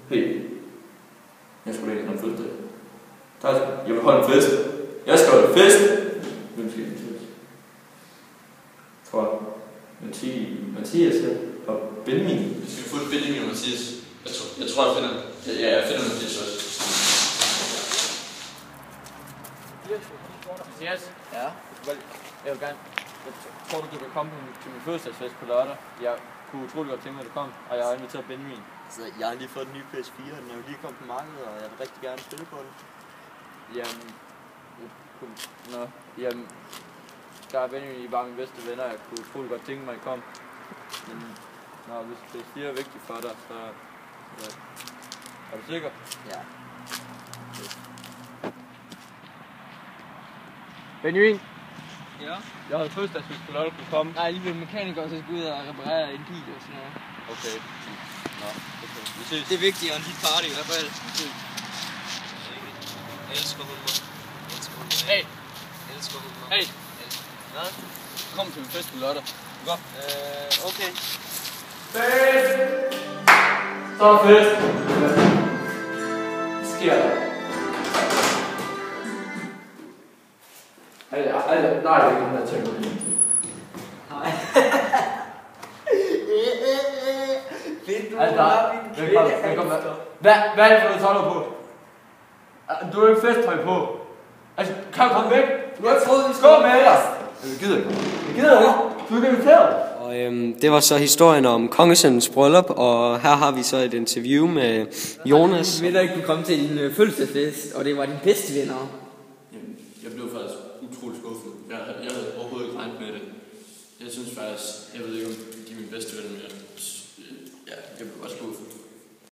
Hey. Jeg skulle ikke holde fødselsdag. Jeg vil holde en fest. Jeg skal holde fest. Hvem skal en fest? Tror jeg. Mathias og Benjamin. Vi skal få Benjamin og Mathias. Jeg tror, jeg finder. Ja, jeg finder Mathias også. Mathias? Ja? Jeg vil gerne. Jeg tror du kan komme til min fødselsdagsfest på lørdag. Jeg kunne utrolig godt tænke mig, at du kom, og jeg har inviteret Benjamin. Altså, jeg har lige fået en ny PS4, og den er jo lige kommet på markedet, og jeg vil rigtig gerne spille på den. Jamen, der er Benjamin, I er bare mine bedste venner, jeg kunne utrolig godt tænke mig, at I kom. Men hvis PS4 er vigtigt for dig, så ja. Er du sikker? Ja. Benjamin? Ja? Jeg havde fødselsdagsfest på lørdag, du kunne komme. Nej, lige ved mekaniker, så skal ud og reparere en bil og sådan noget. Okay. Nå, okay. Vi ses. Det er vigtigt, og en lille party i hvert fald. Jeg elsker hun mig. Hey! Jeg elsker hun mig. Hey! Hvad? Kom til min fest på lørdag. Du går? Okay. Fest! Så er fest! Hvad sker der? Nej, det er ikke den der teknologi. Hej. Fedt, du Hvad er det for noget tøj på? Du har jo ikke festtøj på. Altså, kan du komme væk? Du har ikke troet, vi skal gå med dig. Jeg gider ikke. Du er ikke inviteret. Og det var så historien om kongesønnens bryllup, og her har vi så et interview med Jonas. Vi ved ikke, du kom til din fødselsdagsfest, og det var din bedste venner.